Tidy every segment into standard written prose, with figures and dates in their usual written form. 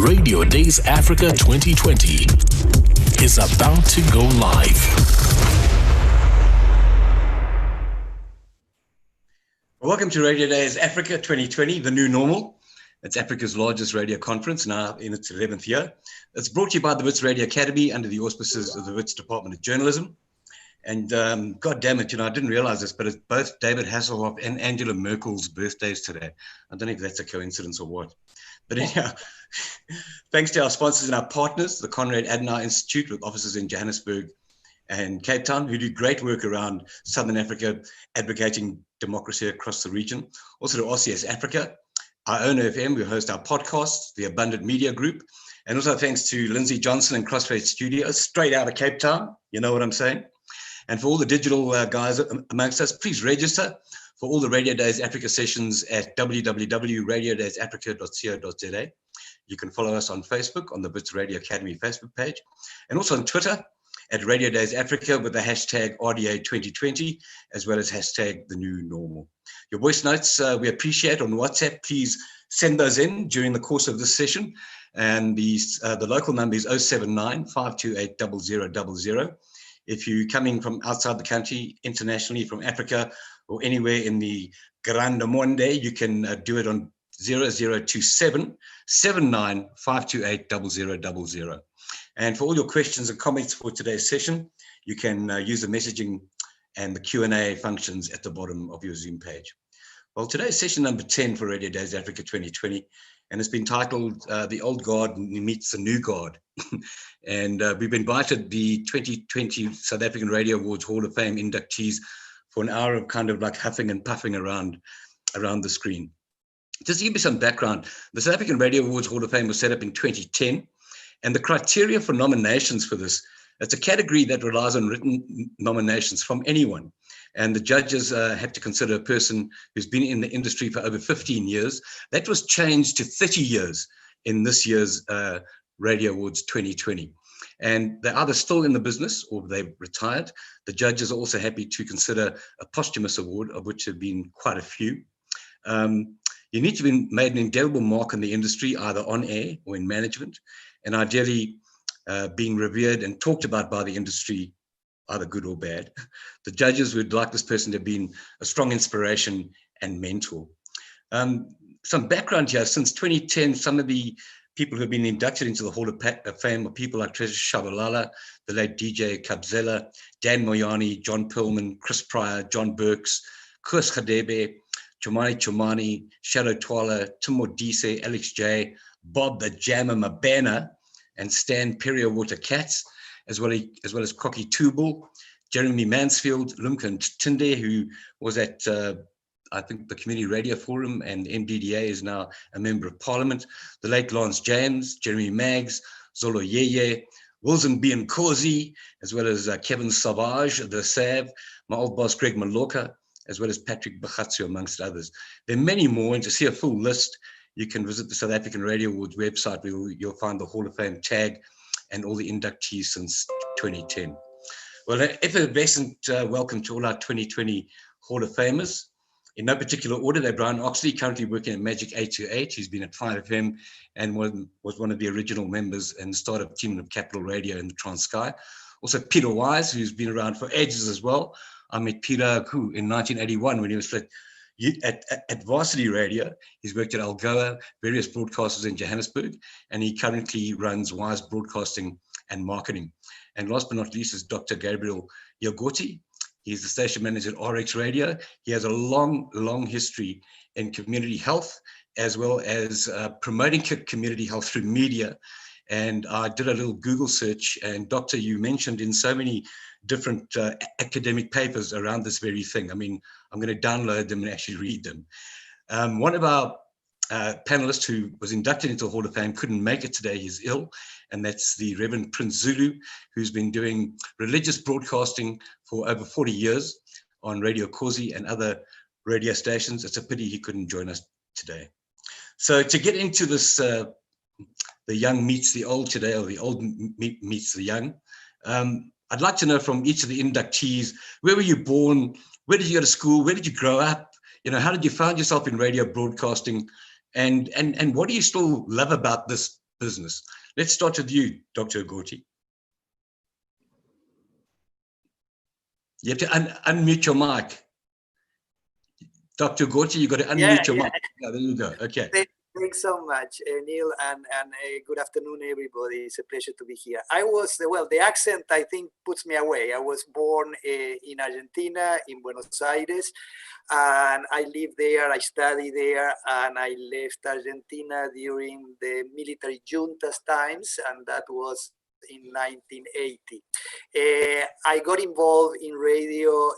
Radio Days Africa 2020 is about to go live. Welcome to Radio Days Africa 2020, the new normal. It's Africa's largest radio conference, now in its 11th year. It's brought to you by the Wits Radio Academy under the auspices of the Wits Department of Journalism. And God damn it, I didn't realize this, but it's both David Hasselhoff and Angela Merkel's birthdays today. I don't know if that's a coincidence or what. But anyhow, thanks to our sponsors and our partners, the Konrad Adenauer Institute with offices in Johannesburg and Cape Town, who do great work around Southern Africa, advocating democracy across the region. Also to RCS Africa, our own FM, we host our podcasts, the Abundant Media Group. And also thanks to Lindsay Johnson and Crossfade Studios, straight out of Cape Town. You know what I'm saying? And for all the digital guys amongst us, please register for all the Radio Days Africa sessions at www.radiodaysafrica.co.za. You can follow us on Facebook, on the Wits Radio Academy Facebook page, and also on Twitter at Radio Days Africa with the hashtag RDA2020, as well as hashtag the new normal. Your voice notes we appreciate on WhatsApp. Please send those in during the course of this session. And the local number is 079 528 0000. If you're coming from outside the country, internationally, from Africa, or anywhere in the Grande Monde, you can do it on 0027 79 528 0000. And for all your questions and comments for today's session, you can use the messaging and the Q&A functions at the bottom of your Zoom page. Well, today's session number 10 for Radio Days Africa 2020, and it's been titled The Old Guard Meets the New Guard. And we've invited the 2020 South African Radio Awards Hall of Fame inductees for an hour of kind of like huffing and puffing around the screen. Just to give you some background, the South African Radio Awards Hall of Fame was set up in 2010, and the criteria for nominations for this, it's a category that relies on written nominations from anyone. And the judges have to consider a person who's been in the industry for over 15 years. That was changed to 30 years in this year's Radio Awards 2020. And they're either still in the business or they've retired. The judges are also happy to consider a posthumous award, of which have been quite a few. You need to be made an indelible mark in the industry, either on air or in management, and ideally being revered and talked about by the industry, either good or bad. The judges would like this person to have been a strong inspiration and mentor. Some background here: since 2010, some of the people who have been inducted into the Hall of Fame are people like Treasure Shabalala, the late DJ Kabzela, Dan Moyani, John Perlman, Chris Pryor, John Burks, Koos Khadebe, Chumani, Shadow Twala, Tim Modise, Alex J, Bob the Jammer Mabena, and Stan Perrier-Water Katz, as well as Cocky Tubal, Jeremy Mansfield, Lumka Tinde, who was at I think the Community Radio Forum, and MDDA is now a member of Parliament, the late Lance James, Jeremy Maggs, Zolo Yeye, Wilson Biancosi, as well as Kevin Savage, the Sav, my old boss Greg Maloka, as well as Patrick Bakhatsu, amongst others. There are many more, and to see a full list, you can visit the South African Radio Awards website, where you'll find the Hall of Fame tag and all the inductees since 2010. Well, an effervescent welcome to all our 2020 Hall of Famers. In no particular order, they're Brian Oxley, currently working at Magic 828. He's been at 5FM and was one of the original members and startup team of Capital Radio in the Transkei. Also Peter Wise, who's been around for ages as well. I met Peter in 1981 when he was at Varsity Radio. He's worked at Algoa, various broadcasters in Johannesburg, and he currently runs Wise Broadcasting and Marketing. And last but not least is Dr. Gabriel Yogotti. He's the station manager at RX Radio. He has a long history in community health, as well as promoting community health through media. And I did a little Google search, and Doctor, you mentioned in so many different academic papers around this very thing. I mean, I'm going to download them and actually read them. One of our panelists who was inducted into the Hall of Fame couldn't make it today. He's ill, and that's the Reverend Prince Zulu, who's been doing religious broadcasting for over 40 years on Radio Kosi and other radio stations. It's a pity he couldn't join us today. So to get into this, the young meets the old today, or the old meets the young, I'd like to know from each of the inductees, where were you born? Where did you go to school? Where did you grow up? How did you find yourself in radio broadcasting? And what do you still love about this business. Let's start with you, Dr. Yogotti. You have to unmute your mic. Dr. Yogotti, you got to unmute your mic. Yeah, there you go. Okay. Thanks so much, Neil, and good afternoon, everybody. It's a pleasure to be here. Well, the accent, I think, puts me away. I was born in Argentina, in Buenos Aires, and I lived there, I studied there, and I left Argentina during the military juntas times, and that was in 1980. I got involved in radio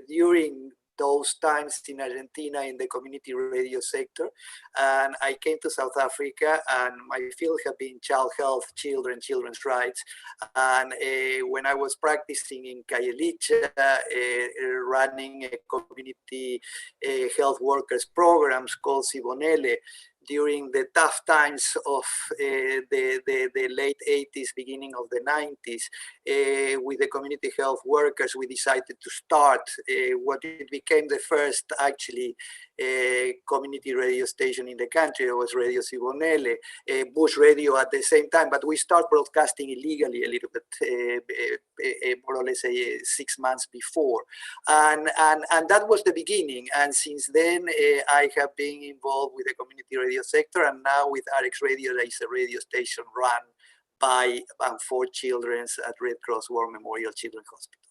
during those times in Argentina in the community radio sector, and I came to South Africa, and my field had been child health, children's rights, and when I was practicing in Khayelitsha, running a community health workers programs called Sibonele, during the tough times of the late 80s, beginning of the 90s, with the community health workers, we decided to start what it became the first, actually, community radio station in the country. It was Radio Sibonele, Bush Radio at the same time, but we started broadcasting illegally a little bit, more or less 6 months before. And that was the beginning. And since then, I have been involved with the community radio sector, and now with RX Radio, there is a radio station run by and for children at Red Cross War Memorial Children's Hospital.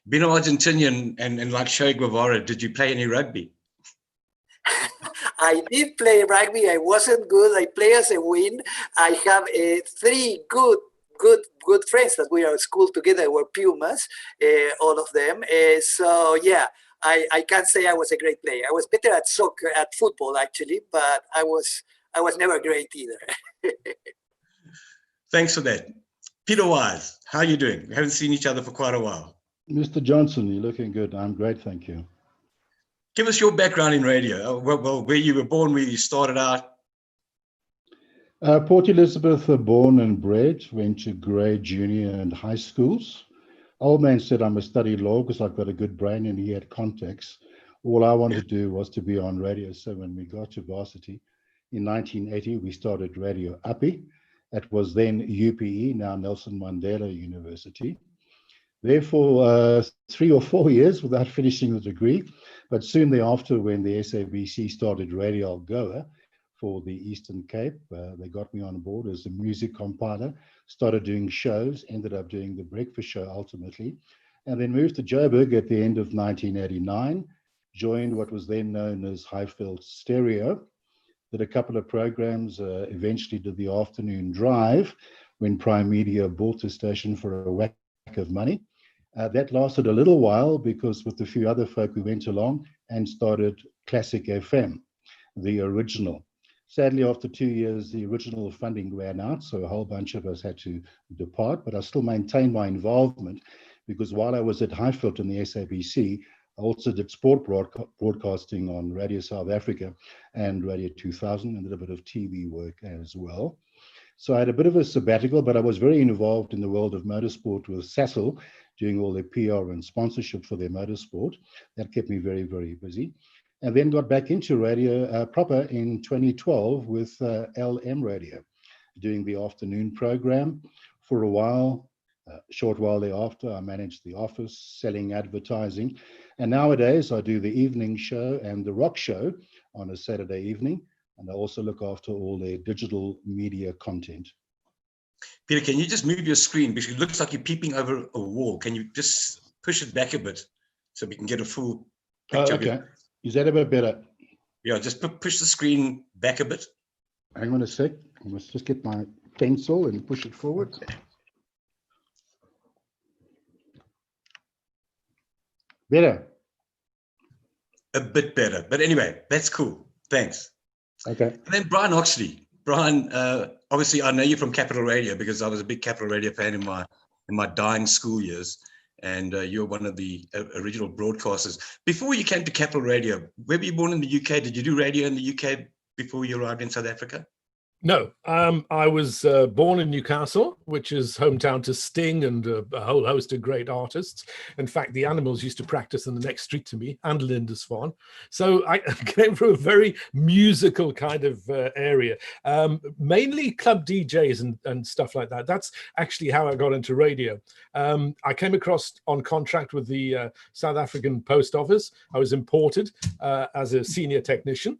Being an Argentinian and like Che Guevara, did you play any rugby? I did play rugby. I wasn't good. I play as a wing. I have 3 good friends that we are at school together. Were Pumas, all of them. So yeah, I can't say I was a great player. I was better at soccer, at football actually, but I was never great either. Thanks for that. Peter Wise, how are you doing? We haven't seen each other for quite a while. Mr. Johnson, you're looking good. I'm great, thank you. Give us your background in radio. Well, where you were born, where you started out. Port Elizabeth, born and bred, went to grade, junior and high schools. Old man said I must study law because I've got a good brain, and he had contacts. All I wanted to do was to be on radio. So when we got to varsity in 1980, we started Radio Uppy. It was then UPE, now Nelson Mandela University. Therefore, 3 or 4 years without finishing the degree. But soon thereafter, when the SABC started Radio Algoa for the Eastern Cape, they got me on board as a music compiler, started doing shows, ended up doing the breakfast show ultimately, and then moved to Joburg at the end of 1989, joined what was then known as Highfield Stereo, did a couple of programs, eventually did the afternoon drive when Prime Media bought the station for a whack of money. That lasted a little while because with a few other folk we went along and started Classic FM, the original. Sadly, after 2 years, the original funding ran out, so a whole bunch of us had to depart, but I still maintained my involvement because while I was at Highfield in the SABC, I also did sport broadcasting on Radio South Africa and Radio 2000 and did a bit of TV work as well. So I had a bit of a sabbatical, but I was very involved in the world of motorsport with Sasol, doing all their PR and sponsorship for their motorsport. That kept me very, very busy. And then got back into radio proper in 2012 with LM Radio, doing the afternoon program for a while. Short while thereafter, I managed the office, selling advertising. And nowadays, I do the evening show and the rock show on a Saturday evening. And I also look after all their digital media content. Peter, can you just move your screen? Because it looks like you're peeping over a wall. Can you just push it back a bit so we can get a full picture? Okay. Is that a bit better? Yeah, just push the screen back a bit. Hang on a sec. I must just get my pencil and push it forward. Okay. Better? A bit better. But anyway, that's cool. Thanks. Okay. And then Brian Oxley. Brian, obviously I know you from Capital Radio because I was a big Capital Radio fan in my dying school years. And you're one of the original broadcasters. Before you came to Capital Radio, where were you born in the UK? Did you do radio in the UK before you arrived in South Africa? No, I was born in Newcastle, which is hometown to Sting and a whole host of great artists. In fact, the Animals used to practice in the next street to me, and Lindisfarne. So I came from a very musical kind of area, mainly club DJs and stuff like that. That's actually how I got into radio. I came across on contract with the South African Post Office. I was imported as a senior technician.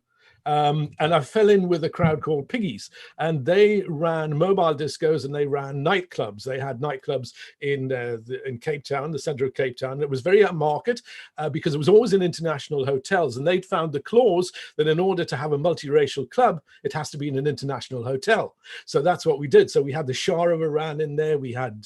And I fell in with a crowd called Piggies, and they ran mobile discos and they ran nightclubs. They had nightclubs in Cape Town, the center of Cape Town. It was very upmarket because it was always in international hotels, and they'd found the clause that in order to have a multiracial club, it has to be in an international hotel. So that's what we did. So we had the Shah of Iran in there. We had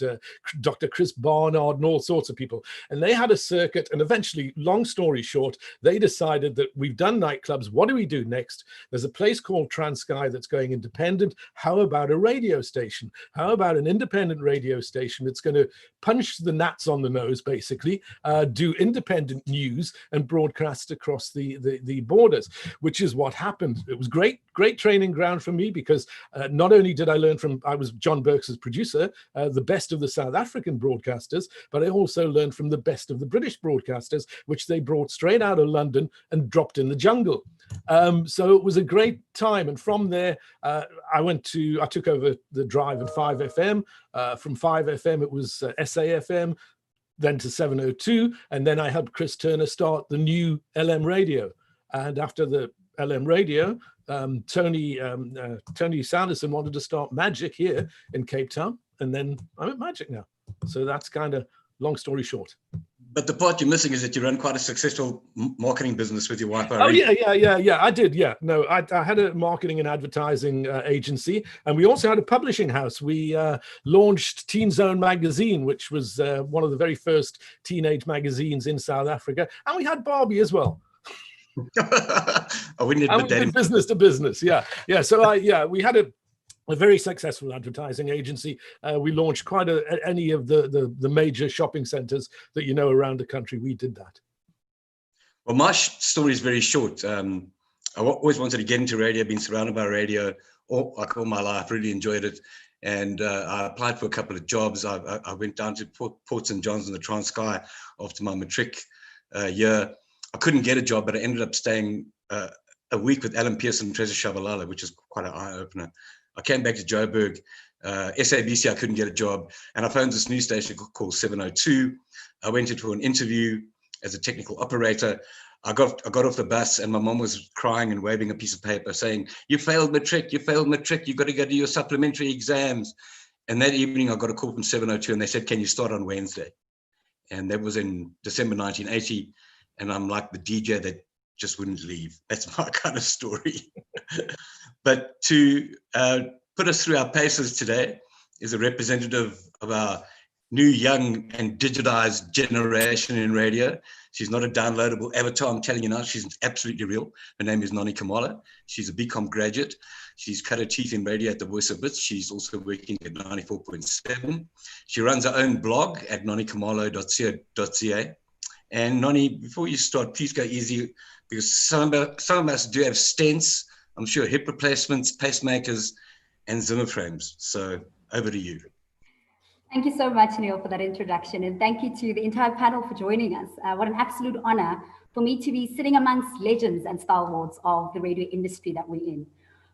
Dr. Chris Barnard and all sorts of people, and they had a circuit. And eventually, long story short, they decided that we've done nightclubs. What do we do next? There's a place called Transkei that's going independent. How about a radio station? How about an independent radio station that's going to punch the gnats on the nose, basically, do independent news and broadcast across the borders, which is what happened. It was great training ground for me because not only did I learn I was John Burke's producer, the best of the South African broadcasters, but I also learned from the best of the British broadcasters, which they brought straight out of London and dropped in the jungle. So it was a great time. And from there, I took over the drive at 5FM. From 5FM, it was SAFM, then to 702. And then I helped Chris Turner start the new LM radio. And after the LM radio, Tony Sanderson wanted to start Magic here in Cape Town. And then I'm at Magic now. So that's kind of long story short. But the part you're missing is that you run quite a successful marketing business with your wife. Oh, yeah. I did, yeah. No, I had a marketing and advertising agency, and we also had a publishing house. We launched Teen Zone magazine, which was one of the very first teenage magazines in South Africa. And we had Barbie as well. We did business to business, yeah. So we had a very successful advertising agency. We launched quite any of the major shopping centers that you know around the country. We did that. Well, my story is very short. I always wanted to get into radio, been surrounded by radio all my life, really enjoyed it. And I applied for a couple of jobs. I went down to Port St. John's in the Transkei after my matric year. I couldn't get a job, but I ended up staying a week with Alan Pearson and Treasure Shabalala, which is quite an eye-opener. I came back to Joburg, SABC, I couldn't get a job, and I phoned this news station called 702. I went in for an interview as a technical operator. I got off the bus, and my mom was crying and waving a piece of paper saying, you failed matric, you've got to go do your supplementary exams. And that evening I got a call from 702, and they said, can you start on Wednesday? And that was in December 1980, and I'm like the DJ that just wouldn't leave. That's my kind of story. But to put us through our paces today is a representative of our new, young and digitized generation in radio. She's not a downloadable avatar, I'm telling you now, she's absolutely real. Her name is Nani Kamala. She's a BCom graduate. She's cut her teeth in radio at the Voice of Bits. She's also working at 94.7. She runs her own blog at nanikamala.co.za. And Nani, before you start, please go easy, because some of us do have stents, I'm sure, hip replacements, pacemakers, and Zimmer frames. So over to you. Thank you so much, Neil, for that introduction. And thank you to the entire panel for joining us. What an absolute honor for me to be sitting amongst legends and stalwarts of the radio industry that we're in.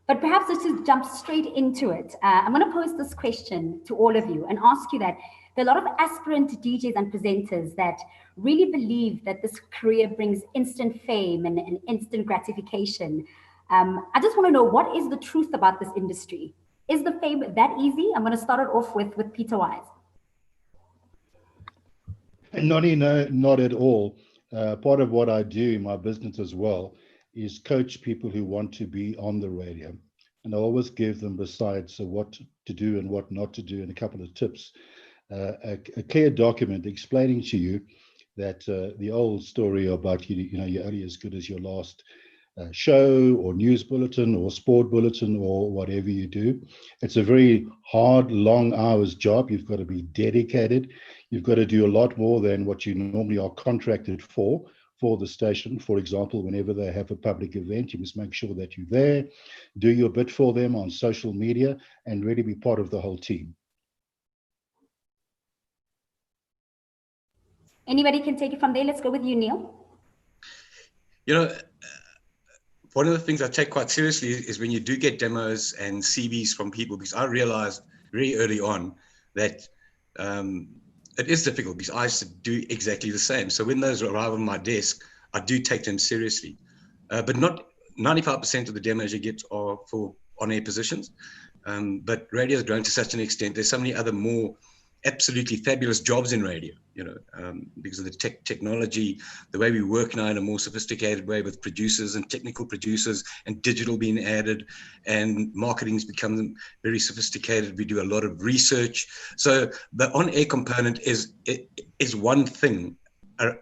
But perhaps let's just jump straight into it. I'm going to pose this question to all of you and ask you that there are a lot of aspirant DJs and presenters that really believe that this career brings instant fame and instant gratification. I just want to know, what is the truth about this industry? Is the fame that easy? I'm going to start it off with Peter Wise. Nani, no, not at all. Part of what I do in my business as well is coach people who want to be on the radio. And I always give them, besides what to do and what not to do, and a couple of tips, a clear document explaining to you that the old story about you're only as good as your last show or news bulletin or sport bulletin or whatever you do. It's a very hard, long hours job. You've got to be dedicated. You've got to do a lot more than what you normally are contracted for for the station. For example, whenever they have a public event, you must make sure that you're there, do your bit for them on social media, and really be part of the whole team. Anybody can take it from there. Let's go with you, Neil. You know, one of the things I take quite seriously is when you do get demos and CVs from people, because I realized very early on that it is difficult, because I used to do exactly the same. So when those arrive on my desk, I do take them seriously. But not 95% of the demos you get are for on-air positions. But radio has grown to such an extent. There's so many other more absolutely fabulous jobs in radio, you know, because of the technology, the way we work now in a more sophisticated way with producers and technical producers and digital being added, and marketing's become very sophisticated. We do a lot of research. So the on-air component is one thing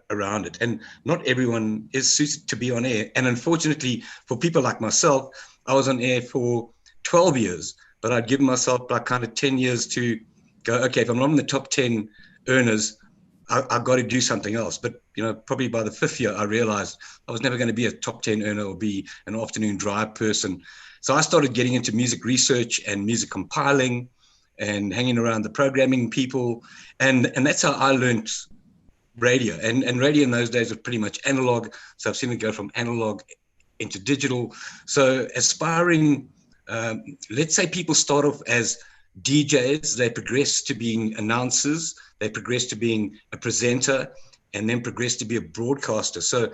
around it, and not everyone is suited to be on air. And unfortunately for people like myself, I was on air for 12 years, but I'd given myself like kind of 10 years to go, okay, if I'm not in the top 10 earners, I've got to do something else. But, you know, probably by the 5th year, I realized I was never going to be a top 10 earner or be an afternoon drive person. So I started getting into music research and music compiling and hanging around the programming people. And that's how I learned radio. And radio in those days was pretty much analog. So I've seen it go from analog into digital. So aspiring, let's say people start off as DJs, they progress to being announcers, they progress to being a presenter, and then progress to be a broadcaster. So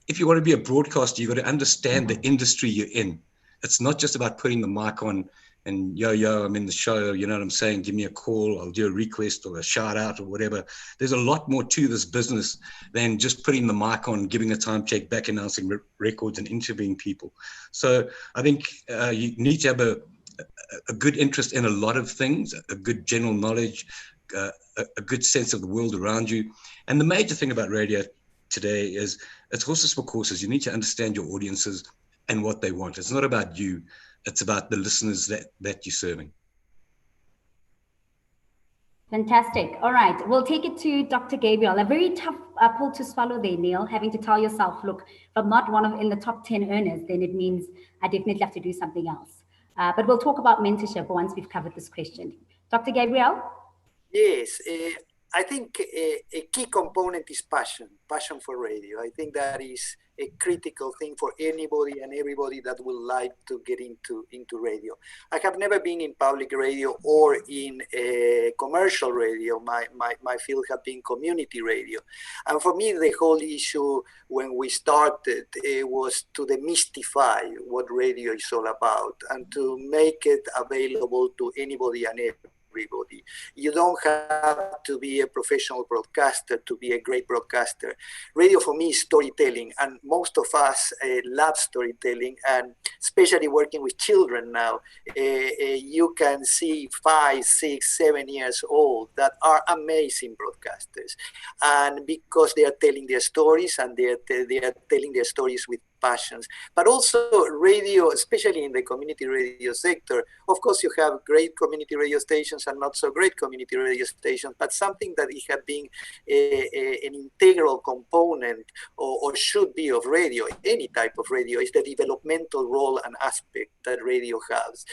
if you want to be a broadcaster, you've got to understand the industry you're in. It's not just about putting the mic on and yo, I'm in the show, you know what I'm saying? Give me a call, I'll do a request or a shout out or whatever. There's a lot more to this business than just putting the mic on, giving a time check, back announcing records and interviewing people. So I think you need to have a good interest in a lot of things, a good general knowledge, a good sense of the world around you. And the major thing about radio today is it's horses for courses. You need to understand your audiences and what they want. It's not about you. It's about the listeners that you're serving. Fantastic. All right. We'll take it to Dr. Gabriel. A very tough pill to swallow there, Neil, having to tell yourself, look, if I'm not in the top 10 earners, then it means I definitely have to do something else. But we'll talk about mentorship once we've covered this question. Dr. Gabriel? Yes, I think a key component is passion for radio. I think that is a critical thing for anybody and everybody that would like to get into radio. I have never been in public radio or in commercial radio. My field has been community radio. And for me, the whole issue when we started was to demystify what radio is all about and to make it available to anybody and everybody. You don't have to be a professional broadcaster to be a great broadcaster. Radio for me is storytelling, and most of us love storytelling, and especially working with children now, you can see 5, 6, 7 years old that are amazing broadcasters, and because they are telling their stories and they are telling their stories with passions. But also radio, especially in the community radio sector, of course you have great community radio stations and not so great community radio stations, but something that it has been an integral component or should be of radio, any type of radio, is the developmental role and aspect that radio has.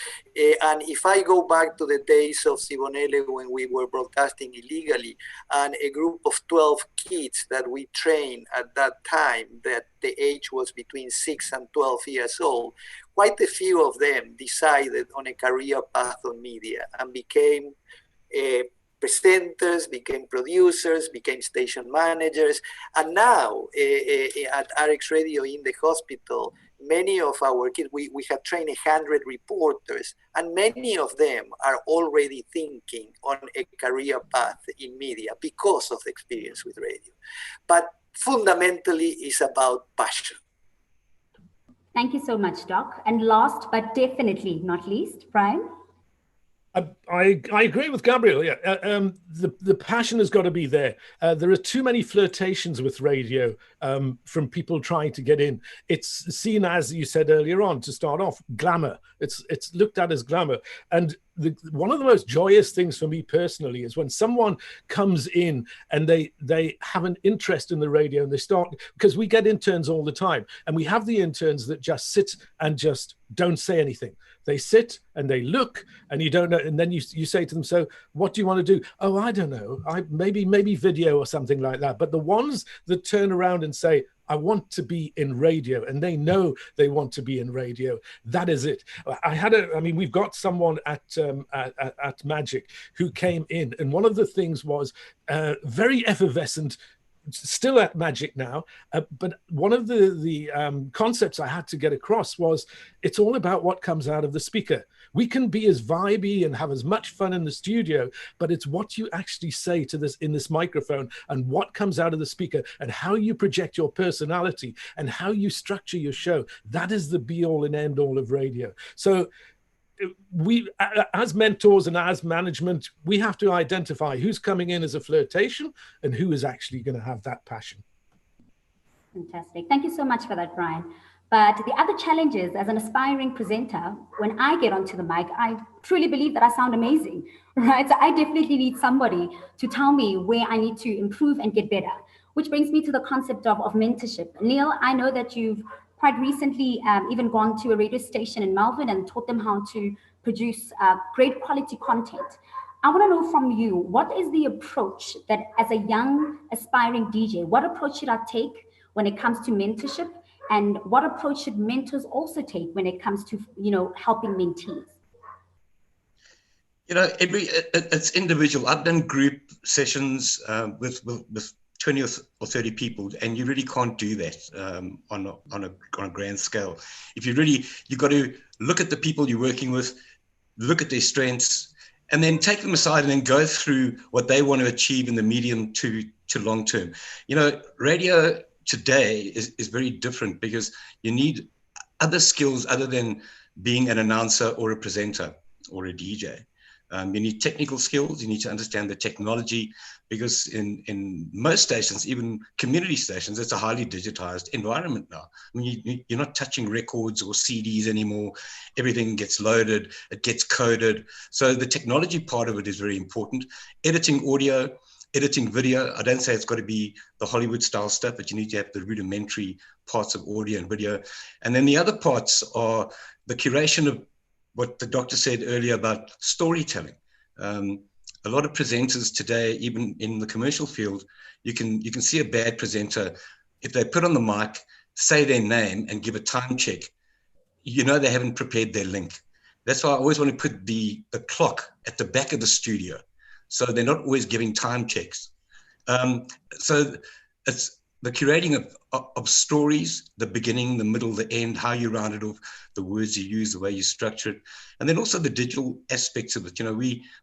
And if I go back to the days of Sibonelle when we were broadcasting illegally, and a group of 12 kids that we trained at that time, that the age was between 6 and 12 years old, quite a few of them decided on a career path on media and became presenters, became producers, became station managers. And now at RX Radio in the hospital, many of our kids, we have trained 100 reporters, and many of them are already thinking on a career path in media because of the experience with radio. But fundamentally, it's about passion. Thank you so much, Doc. And last but definitely not least, Brian? I agree with Gabriel. Yeah, the passion has got to be there. There are too many flirtations with radio from people trying to get in. It's seen, as you said earlier on, to start off, glamour. It's looked at as glamour. And one of the most joyous things for me personally is when someone comes in and they have an interest in the radio and they start, because we get interns all the time, and we have the interns that just sit and just don't say anything. They sit and they look, and you don't know. And then you say to them, "So, what do you want to do?" "Oh, I don't know. Maybe video or something like that." But the ones that turn around and say, "I want to be in radio," and they know they want to be in radio, that is it. We've got someone at Magic who came in, and one of the things was very effervescent. Still at Magic now, but one of the concepts I had to get across was it's all about what comes out of the speaker. We can be as vibey and have as much fun in the studio, but it's what you actually say to this in this microphone and what comes out of the speaker and how you project your personality and how you structure your show. That is the be all and end all of radio. So we, as mentors and as management, we have to identify who's coming in as a flirtation and who is actually going to have that passion. Fantastic. Thank you so much for that, Brian. But the other challenge is, as an aspiring presenter, when I get onto the mic, I truly believe that I sound amazing, right? So I definitely need somebody to tell me where I need to improve and get better, which brings me to the concept of mentorship. Neil, I know that you've quite recently even gone to a radio station in Melbourne and taught them how to produce great quality content. I want to know from you, what is the approach that, as a young aspiring DJ, what approach should I take when it comes to mentorship? And what approach should mentors also take when it comes to, helping mentees? It's individual. I've done group sessions with 20 or 30 people, and you really can't do that on a grand scale. You've got to look at the people you're working with, look at their strengths, and then take them aside and then go through what they want to achieve in the medium to long term. Radio today is very different because you need other skills other than being an announcer or a presenter or a DJ. You need technical skills. You need to understand the technology, because in most stations, even community stations, it's a highly digitized environment now. You're not touching records or CDs anymore. Everything gets loaded, it gets coded. So the technology part of it is very important. Editing audio, editing video. I don't say it's got to be the Hollywood style stuff, but you need to have the rudimentary parts of audio and video. And then the other parts are the curation of what the doctor said earlier about storytelling. A lot of presenters today, even in the commercial field, you can see a bad presenter if they put on the mic, say their name and give a time check. They haven't prepared their link. That's why I always want to put the clock at the back of the studio, so they're not always giving time checks. So it's the curating of stories, the beginning, the middle, the end, how you round it off, the words you use, the way you structure it, and then also the digital aspects of it.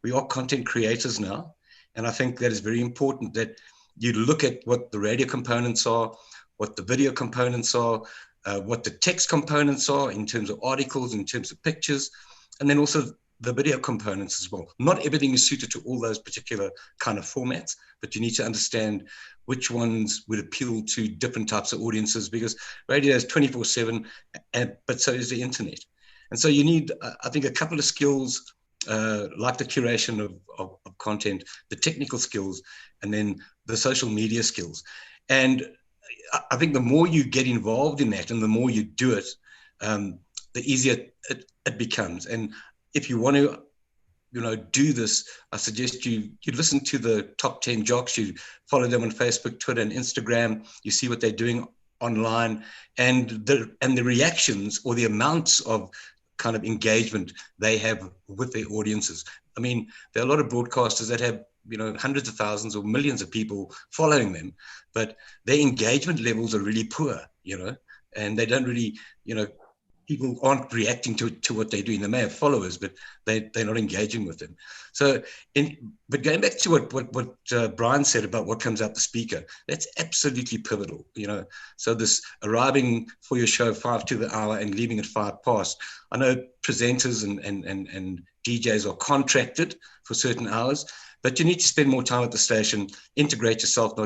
We are content creators now, and I think that is very important that you look at what the radio components are, what the video components are, what the text components are in terms of articles, in terms of pictures, and then also the video components as well. Not everything is suited to all those particular kind of formats, but you need to understand which ones would appeal to different types of audiences, because radio is 24/7, but so is the internet. And so you need, I think, a couple of skills, like the curation of content, the technical skills, and then the social media skills. And I think the more you get involved in that and the more you do it, the easier it becomes. And if you want to, do this, I suggest you listen to the top 10 jocks. You follow them on Facebook, Twitter, and Instagram. You see what they're doing online, and the reactions or the amounts of kind of engagement they have with their audiences. I mean, there are a lot of broadcasters that have hundreds of thousands or millions of people following them, but their engagement levels are really poor, and they don't really people aren't reacting to what they're doing. They may have followers, but they're not engaging with them. So, but going back to what Brian said about what comes out the speaker, that's absolutely pivotal. So this arriving for your show 5 to the hour and leaving at 5 past. I know presenters and DJs are contracted for certain hours, but you need to spend more time at the station, integrate yourself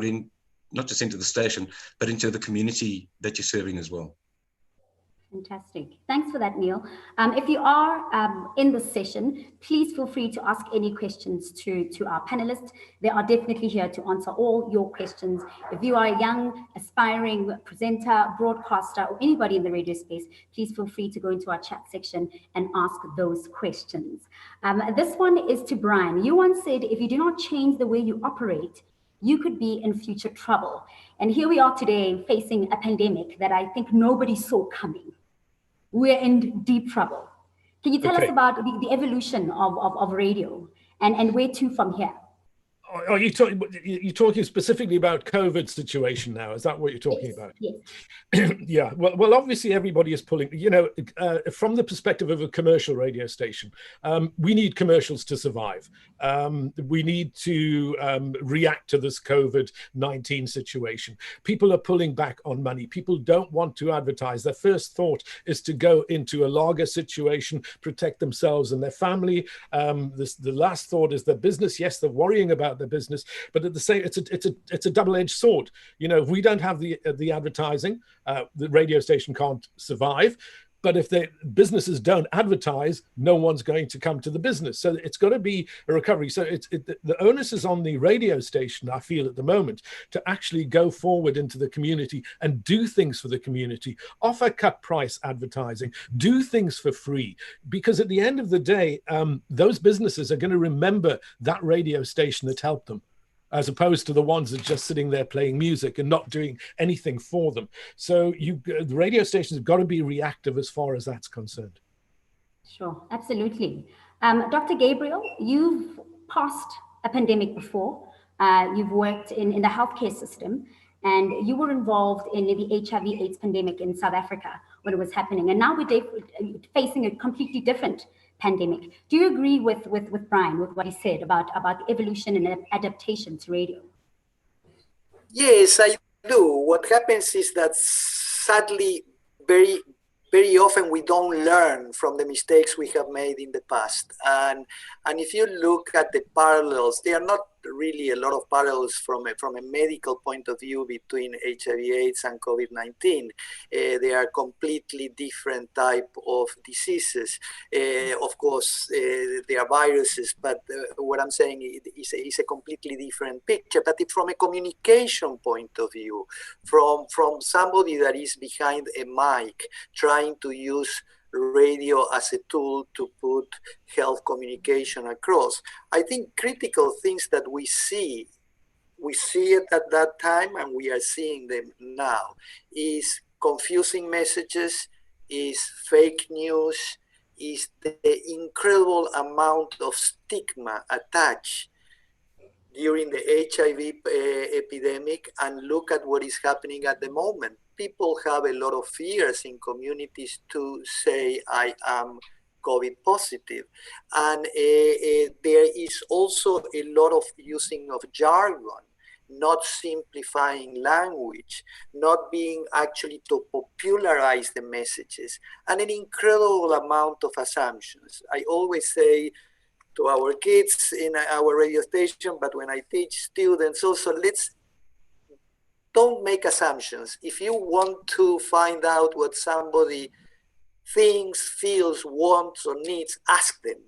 not just into the station, but into the community that you're serving as well. Fantastic. Thanks for that, Neil. If you are in this session, please feel free to ask any questions to our panelists. They are definitely here to answer all your questions. If you are a young, aspiring presenter, broadcaster, or anybody in the radio space, please feel free to go into our chat section and ask those questions. This one is to Brian. You once said, if you do not change the way you operate, you could be in future trouble. And here we are today facing a pandemic that I think nobody saw coming. We're in deep trouble. Can you tell us about the evolution of radio and where to from here? Are you talking specifically about COVID situation now? Is that what you're talking about? Yes. Yeah. Well, obviously everybody is pulling. From the perspective of a commercial radio station, we need commercials to survive. We need to react to this COVID-19 situation. People are pulling back on money. People don't want to advertise. Their first thought is to go into a lager situation, protect themselves and their family. The last thought is their business. Yes, they're worrying about their business, but at the same, it's a double-edged sword. If we don't have the advertising, the radio station can't survive. But if the businesses don't advertise, no one's going to come to the business. So it's got to be a recovery. So the onus is on the radio station, I feel at the moment, to actually go forward into the community and do things for the community, offer cut price advertising, do things for free. Because at the end of the day, those businesses are going to remember that radio station that helped them, as opposed to the ones that are just sitting there playing music and not doing anything for them. So the radio stations have got to be reactive as far as that's concerned. Sure, absolutely. Dr. Gabriel, you've passed a pandemic before. You've worked in the healthcare system, and you were involved in the HIV/AIDS pandemic in South Africa when it was happening. And now we're facing a completely different pandemic. Do you agree with Brian, with what he said about the evolution and adaptation to radio? Yes, I do. What happens is that sadly, very, very often we don't learn from the mistakes we have made in the past. And if you look at the parallels, there are not really a lot of parallels from a medical point of view between HIV/AIDS and COVID-19. They are completely different type of diseases. Of course, they are viruses, but what I'm saying is a completely different picture. But from a communication point of view, from somebody that is behind a mic trying to use radio as a tool to put health communication across, I think critical things that we see it at that time and we are seeing them now, is confusing messages, is fake news, is the incredible amount of stigma attached during the HIV epidemic, and look at what is happening at the moment. People have a lot of fears in communities to say, I am COVID positive. And there is also a lot of using of jargon, not simplifying language, not being actually to popularize the messages, and an incredible amount of assumptions. I always say to our kids in our radio station, but when I teach students also, don't make assumptions. If you want to find out what somebody thinks, feels, wants, or needs, ask them.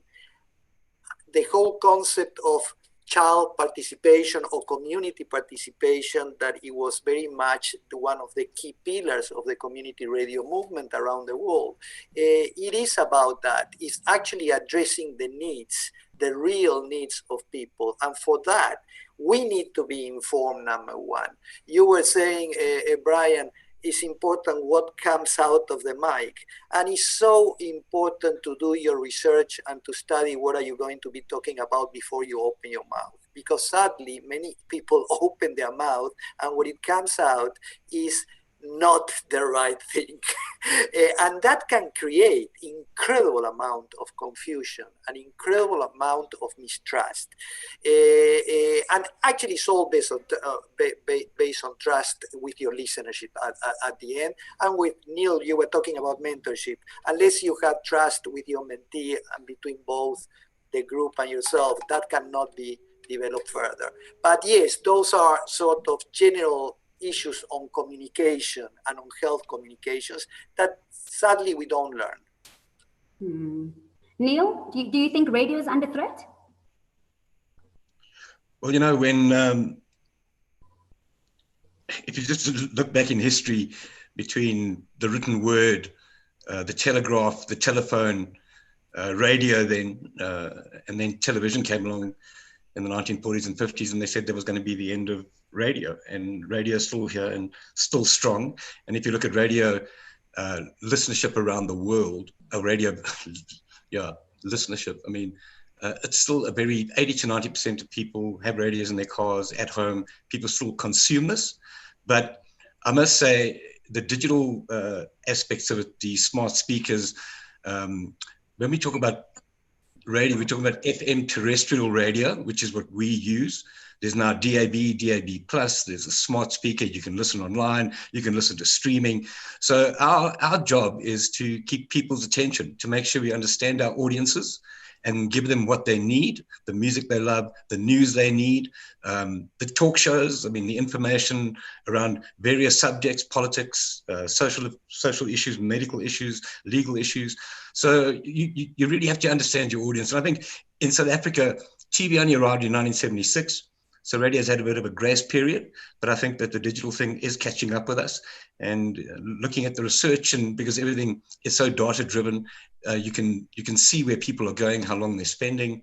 The whole concept of child participation or community participation, that it was very much one of the key pillars of the community radio movement around the world. It is about that. It's actually addressing the needs, the real needs of people. And for that, we need to be informed, number one. You were saying, Brian, it's important what comes out of the mic. And it's so important to do your research and to study what are you going to be talking about before you open your mouth. Because sadly, many people open their mouth and what it comes out is not the right thing. And that can create incredible amount of confusion, an incredible amount of mistrust. And actually it's all based on trust with your listenership at the end. And with Neil, you were talking about mentorship. Unless you have trust with your mentee and between both the group and yourself, that cannot be developed further. But yes, those are sort of general issues on communication and on health communications that sadly we don't learn. Neil, do you think radio is under threat? Well, you know, when if you just look back in history between the written word, the telegraph, the telephone, radio then, and then television came along in the 1940s and 50s, and they said there was going to be the end of radio, and radio is still here and still strong. And if you look at radio listenership around the world, radio, listenership, I mean, it's still a very 80 to 90% of people have radios in their cars at home. People still consume this, but I must say the digital aspects of it, the smart speakers, when we talk about radio, we're talking about FM terrestrial radio, which is what we use. There's now DAB, DAB+, there's a smart speaker, you can listen online, you can listen to streaming. So our job is to keep people's attention, to make sure we understand our audiences and give them what they need, the music they love, the news they need, the talk shows, I mean, the information around various subjects, politics, social issues, medical issues, legal issues. So you really have to understand your audience. And I think in South Africa, TV only arrived in 1976. So radio's had a bit of a grace period, but I think that the digital thing is catching up with us. And looking at the research, and because everything is so data driven, you can see where people are going, how long they're spending,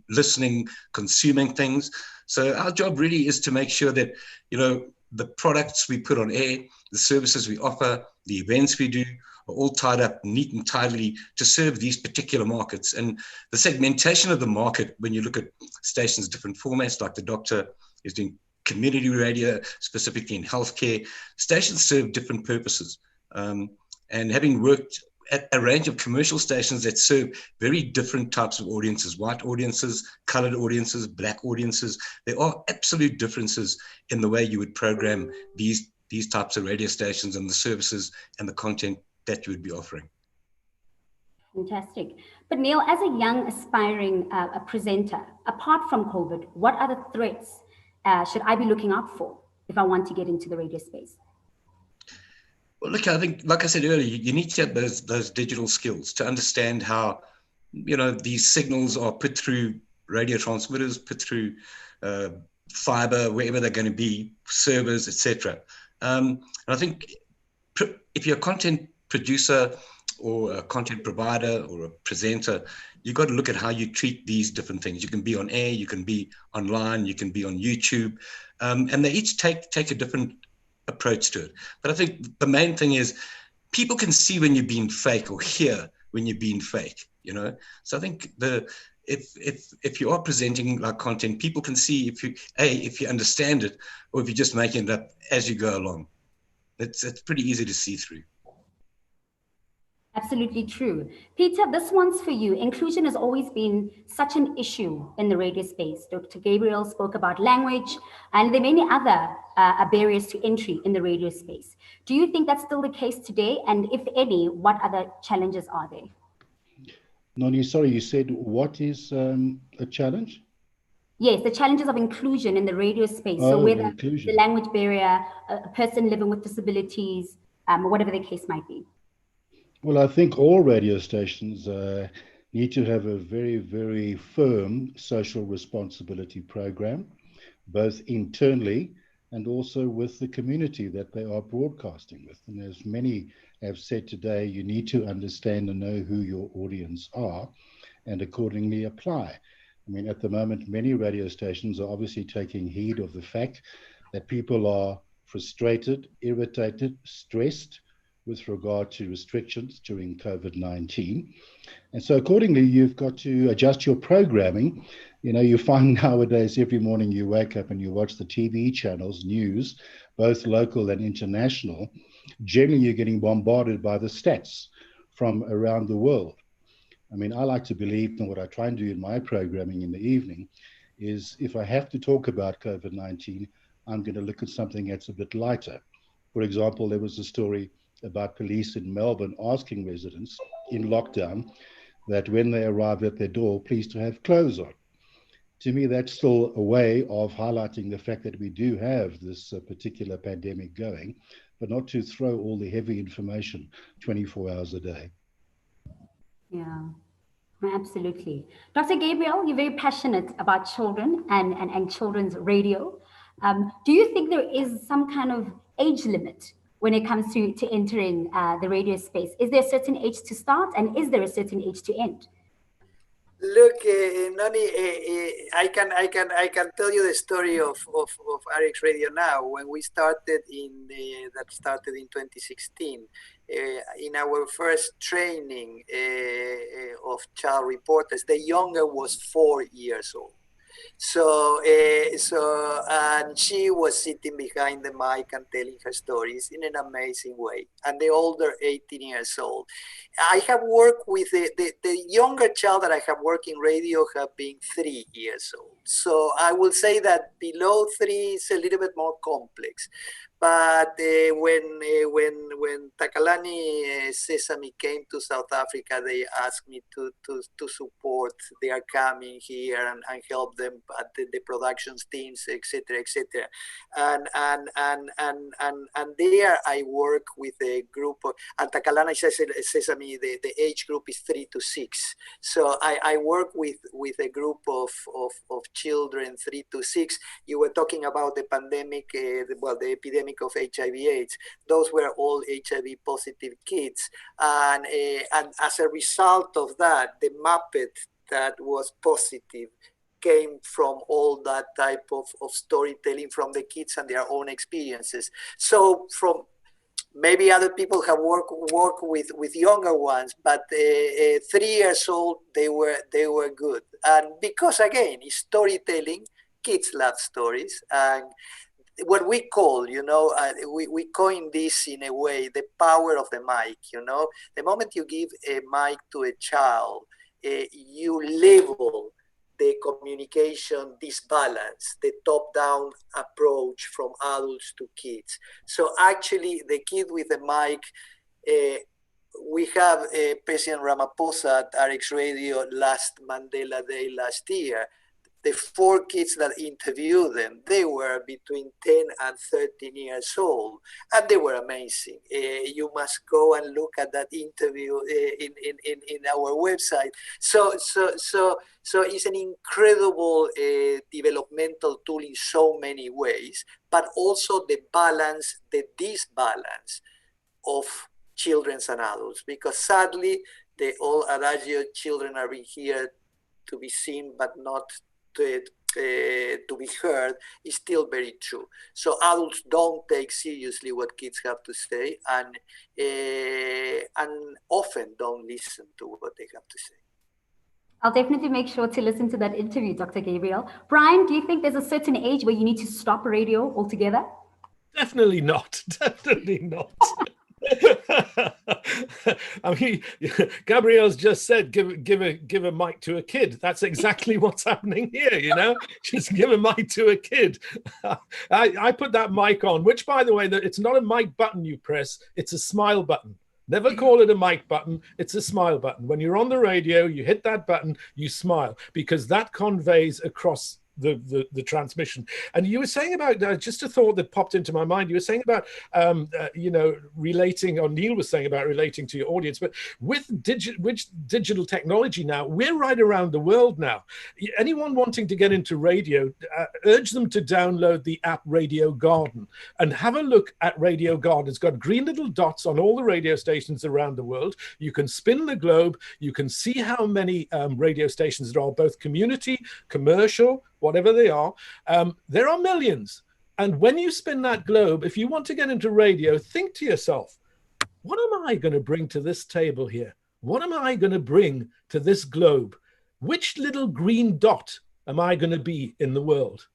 listening, consuming things. So our job really is to make sure that, you know, the products we put on air, the services we offer, the events we do, are all tied up neat and tidily to serve these particular markets. And the segmentation of the market, when you look at stations, different formats, like the doctor is doing community radio, specifically in healthcare, stations serve different purposes. And having worked at a range of commercial stations that serve very different types of audiences, white audiences, colored audiences, black audiences, there are absolute differences in the way you would program these types of radio stations and the services and the content that you would be offering. Fantastic. But Neil, as a young aspiring presenter, apart from COVID, what other threats should I be looking out for if I want to get into the radio space? Well, look, I think, like I said earlier, you need to have those digital skills to understand how, you know, these signals are put through radio transmitters, put through fiber, wherever they're going to be, servers, etc. And I think if you're a content producer or a content provider or a presenter, you've got to look at how you treat these different things. You can be on air, you can be online, you can be on YouTube, and they each take a different approach to it. But I think the main thing is people can see when you're being fake or hear when you're being fake, you know? So I think if you are presenting like content, people can see if you understand it or if you're just making it up as you go along. It's pretty easy to see through. Absolutely true. Peter, this one's for you. Inclusion has always been such an issue in the radio space. Dr. Gabriel spoke about language, and there are many other barriers to entry in the radio space. Do you think that's still the case today? And if any, what other challenges are there? Nani, sorry, you said what is a challenge? Yes, the challenges of inclusion in the radio space. So whether inclusion. The language barrier, a person living with disabilities, whatever the case might be. Well, I think all radio stations need to have a very, very firm social responsibility program, both internally and also with the community that they are broadcasting with. And as many have said today, you need to understand and know who your audience are and accordingly apply. I mean, at the moment, many radio stations are obviously taking heed of the fact that people are frustrated, irritated, stressed with regard to restrictions during COVID-19. And so accordingly, you've got to adjust your programming You know, you find nowadays every morning you wake up and you watch the TV channels, news, both local and international. Generally, you're getting bombarded by the stats from around the world. I mean, I like to believe, and what I try and do in my programming in the evening is if I have to talk about COVID-19, I'm going to look at something that's a bit lighter. For example, there was a story about police in Melbourne asking residents in lockdown that when they arrive at their door, please to have clothes on. To me, that's still a way of highlighting the fact that we do have this particular pandemic going, but not to throw all the heavy information 24 hours a day. Yeah, absolutely. Dr. Gabriel, you're very passionate about children and children's radio. Do you think there is some kind of age limit when it comes to entering the radio space? Is there a certain age to start, and is there a certain age to end? Look, Nani, I can tell you the story of RX Radio now. When we started that started in 2016, in our first training of child reporters, the younger was 4 years old. So and she was sitting behind the mic and telling her stories in an amazing way. And the older, 18 years old. I have worked with the younger child that I have worked in radio have been 3 years old. So I will say that below 3 is a little bit more complex. But when Takalani Sesame came to South Africa, they asked me to support. They are coming here and help them at the productions teams, etc., etc. And there I work with a group of, and Takalani Sesame, the age group is 3 to 6. So I work with a group of children 3 to 6. You were talking about the pandemic, the epidemic of HIV/AIDS. Those were all HIV positive kids, and as a result of that, the Muppet that was positive came from all that type of storytelling from the kids and their own experiences. So from maybe other people have worked with younger ones, but 3 years old they were good, and because again, it's storytelling. Kids love stories, and what we call, we coined this in a way, the power of the mic. The moment you give a mic to a child, you level the communication disbalance, the top-down approach from adults to kids. So actually, the kid with the mic, we have President Ramaphosa at RX Radio last Mandela Day last year. The 4 kids that interviewed them, they were between 10 and 13 years old, and they were amazing. You must go and look at that interview in our website. So it's an incredible developmental tool in so many ways, but also the balance, the disbalance of children and adults, because sadly, the old adagio, children are being here to be seen, but not to be heard, is still very true. So adults don't take seriously what kids have to say, and often don't listen to what they have to say. I'll definitely make sure to listen to that interview, Dr. Gabriel. Brian, do you think there's a certain age where you need to stop radio altogether? Definitely not. Definitely not. I mean, Gabriel's just said, give a mic to a kid. That's exactly what's happening here, Just give a mic to a kid. I put that mic on, which, by the way, it's not a mic button you press, it's a smile button. Never call it a mic button, it's a smile button. When you're on the radio, you hit that button, you smile, because that conveys across the transmission. And you were saying about, just a thought that popped into my mind, you were saying about, relating, or Neil was saying about relating to your audience, but with digital technology now, we're right around the world now. Anyone wanting to get into radio, urge them to download the app Radio Garden and have a look at Radio Garden. It's got green little dots on all the radio stations around the world. You can spin the globe. You can see how many radio stations there are, both community, commercial, whatever they are. There are millions. And when you spin that globe, if you want to get into radio, think to yourself, what am I going to bring to this table here? What am I going to bring to this globe? Which little green dot am I going to be in the world?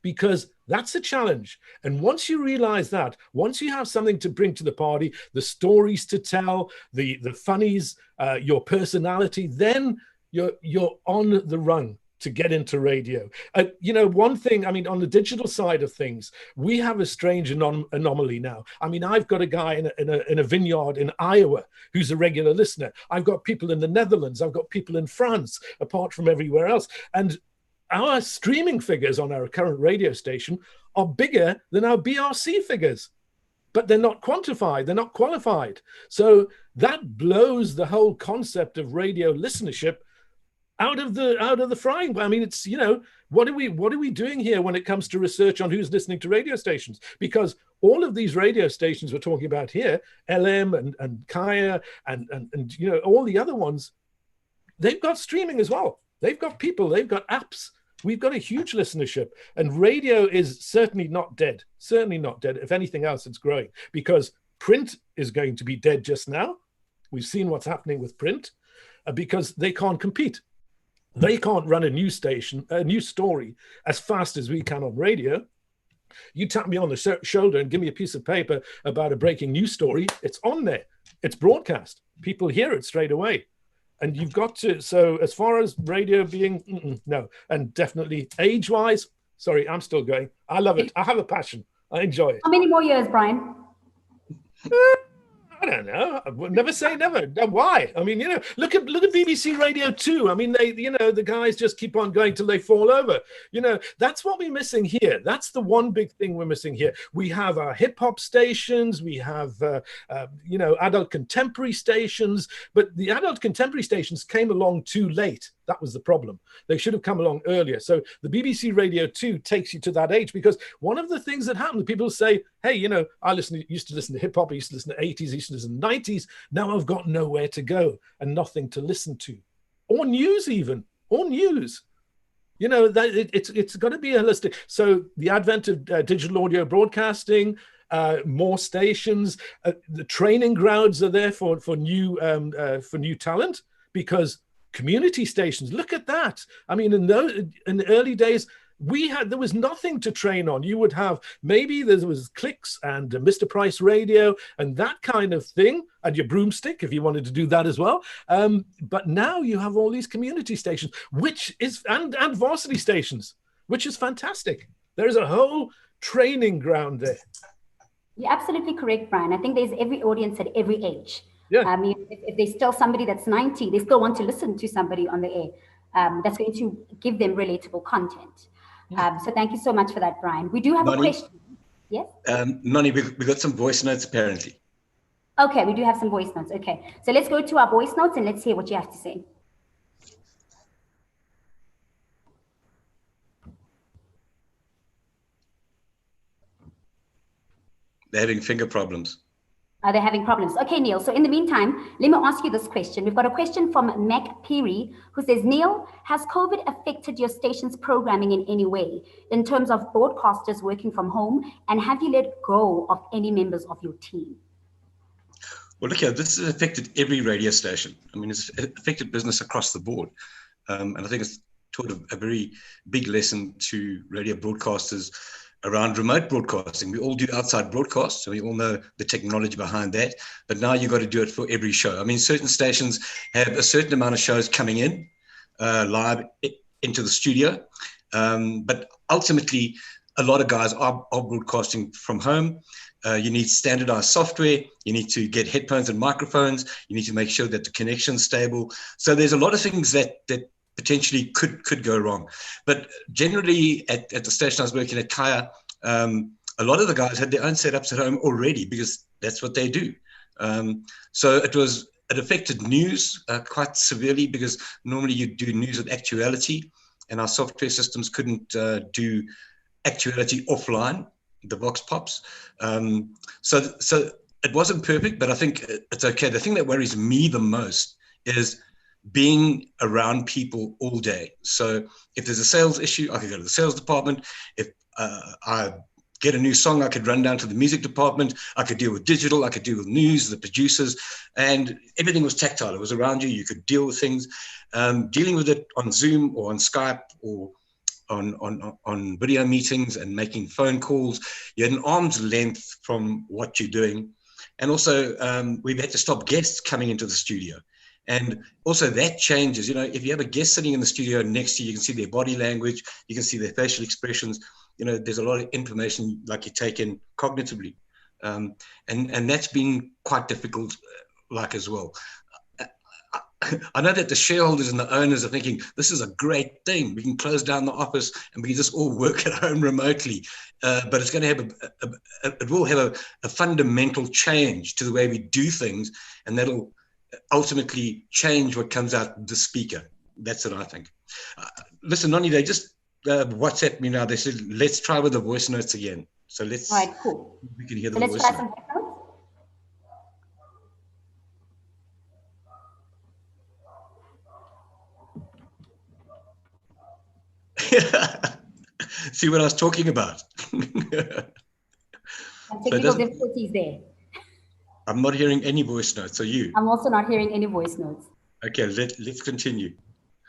Because that's a challenge. And once you realize that, once you have something to bring to the party, the stories to tell, the funnies, your personality, then you're on the run to get into radio. You know, one thing, I mean, on the digital side of things, we have a strange anomaly now. I mean, I've got a guy in a vineyard in Iowa who's a regular listener. I've got people in the Netherlands. I've got people in France, apart from everywhere else. And our streaming figures on our current radio station are bigger than our BRC figures, but they're not quantified. They're not qualified. So that blows the whole concept of radio listenership out of the frying pan. I mean, it's, you know, what are we doing here when it comes to research on who's listening to radio stations? Because all of these radio stations we're talking about here, LM and Kaya and you know, all the other ones, they've got streaming as well. They've got people, they've got apps. We've got a huge listenership, and radio is certainly not dead. Certainly not dead. If anything else, it's growing, because print is going to be dead just now. We've seen what's happening with print because they can't compete. They can't run a news station, a news story as fast as we can on radio. You tap me on the shoulder and give me a piece of paper about a breaking news story. It's on there. It's broadcast. People hear it straight away. And you've got to, so as far as radio being, no. And definitely age-wise, sorry, I'm still going. I love it. I have a passion. I enjoy it. How many more years, Brian? I don't know. I would never say never. Why? I mean, you know, look at BBC Radio 2. I mean, they, you know, the guys just keep on going till they fall over. You know, that's what we're missing here. That's the one big thing we're missing here. We have our hip hop stations. We have, you know, adult contemporary stations. But the adult contemporary stations came along too late. That was the problem. They should have come along earlier. So the BBC Radio 2 takes you to that age, because one of the things that happened, people say, hey, you know, I used to listen to hip hop, I used to listen to 80s, I used to listen to 90s. Now I've got nowhere to go and nothing to listen to. Or news even, or news. You know, that it's got to be holistic. So the advent of digital audio broadcasting, more stations, the training grounds are there for new talent, because community stations, look at that. I mean, in the early days, there was nothing to train on. You would have, maybe there was clicks and Mr. Price Radio and that kind of thing, and your broomstick if you wanted to do that as well. But now you have all these community stations, which is, and varsity stations, which is fantastic. There is a whole training ground there. You're absolutely correct, Brian. I think there's every audience at every age. Yeah. If there's still somebody that's 90, they still want to listen to somebody on the air. That's going to give them relatable content. So thank you so much for that, Brian. We do have a question. Yes? Nani, we got some voice notes apparently. Okay, we do have some voice notes. Okay, so let's go to our voice notes and let's hear what you have to say. They're having finger problems. They're having problems. Okay, Neil. So in the meantime, let me ask you this question. We've got a question from Mac Peary, who says, Neil, has COVID affected your station's programming in any way in terms of broadcasters working from home? And have you let go of any members of your team? Well, look here, this has affected every radio station. I mean, it's affected business across the board. And I think it's taught a very big lesson to radio broadcasters around remote broadcasting. We all do outside broadcasts, so we all know the technology behind that, but now you've got to do it for every show. I mean, certain stations have a certain amount of shows coming in live into the studio, but ultimately a lot of guys are broadcasting from home. You need standardized software, you need to get headphones and microphones, you need to make sure that the connection's stable. So there's a lot of things that potentially could go wrong. But generally at the station I was working at, Kaya, a lot of the guys had their own setups at home already, because that's what they do. So it affected news quite severely, because normally you do news with actuality, and our software systems couldn't do actuality offline, the vox pops. So it wasn't perfect, but I think it's okay. The thing that worries me the most is being around people all day. So if there's a sales issue, I could go to the sales department. If I get a new song, I could run down to the music department. I could deal with digital, I could deal with news, the producers, and everything was tactile. It was around you. You could deal with things. Dealing with it on Zoom or on Skype or on video meetings and making phone calls. You're at an arm's length from what you're doing. And also, we've had to stop guests coming into the studio. And also that changes, if you have a guest sitting in the studio next to you, you can see their body language, you can see their facial expressions. There's a lot of information like you take in cognitively. And that's been quite difficult, as well. I know that the shareholders and the owners are thinking, this is a great thing. We can close down the office and we can just all work at home remotely. But it's going to have it will have a fundamental change to the way we do things. And that'll ultimately change what comes out the speaker. That's what I think. Listen, Nani, they just WhatsApp me now. They said, let's try with the voice notes again. So let's, all right, cool. We can hear the So let's voice try note. some voice notes. See what I was talking about. Technical difficulties there. I'm not hearing any voice notes. Are you? I'm also not hearing any voice notes. Okay, let's continue.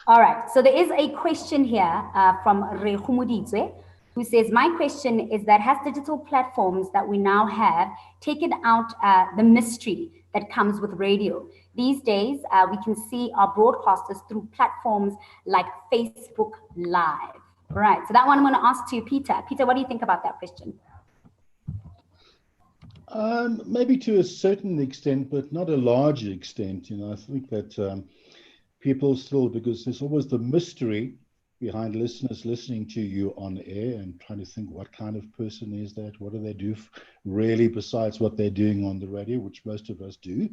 All right. So there is a question here from Rehumudizwe, who says, my question is that has digital platforms that we now have taken out the mystery that comes with radio? These days, we can see our broadcasters through platforms like Facebook Live. Right. So that one I'm going to ask to Peter. Peter, what do you think about that question? Maybe to a certain extent, but not a large extent. I think that people still, because there's always the mystery behind listeners listening to you on air and trying to think, what kind of person is that? What do they do really besides what they're doing on the radio, which most of us do,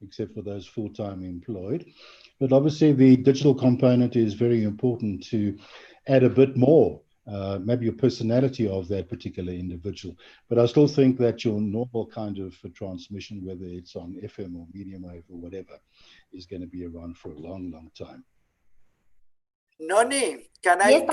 except for those full-time employed. But obviously the digital component is very important to add a bit more, maybe a personality of that particular individual. But I still think that your normal kind of transmission, whether it's on FM or medium wave or whatever, is going to be around for a long, long time. Nani, can Yes,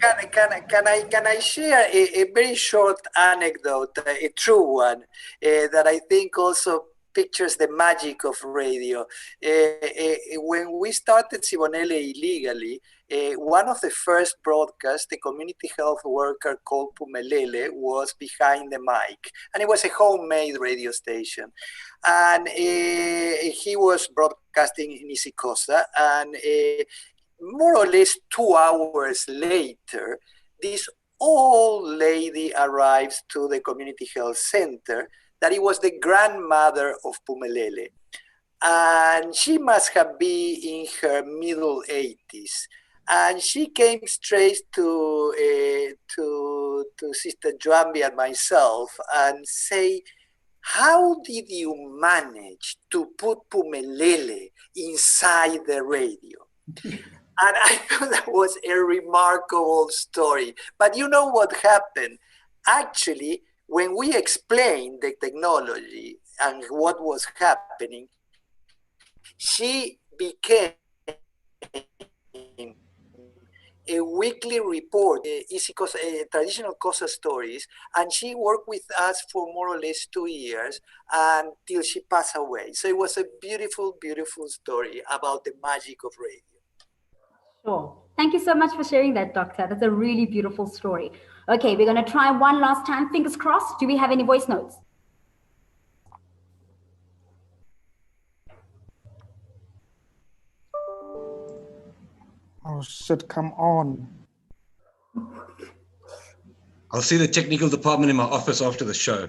I share a very short anecdote, a true one, that I think also pictures the magic of radio. When we started Sibonelle illegally, one of the first broadcasts, the community health worker called Pumelele was behind the mic, and it was a homemade radio station. And he was broadcasting in isiXhosa, and more or less 2 hours later, this old lady arrives to the community health center, that it was the grandmother of Pumelele. And she must have been in her middle 80s. And she came straight to Sister Joambi and myself and say, how did you manage to put Pumelele inside the radio? And I thought that was a remarkable story. But you know what happened? Actually, when we explained the technology and what was happening, she became a weekly report, traditional Xhosa stories, and she worked with us for more or less 2 years until she passed away. So it was a beautiful, beautiful story about the magic of radio. Sure. Thank you so much for sharing that, Doctor. That's a really beautiful story. Okay, we're going to try one last time. Fingers crossed. Do we have any voice notes? Oh, shit, come on. I'll see the technical department in my office after the show.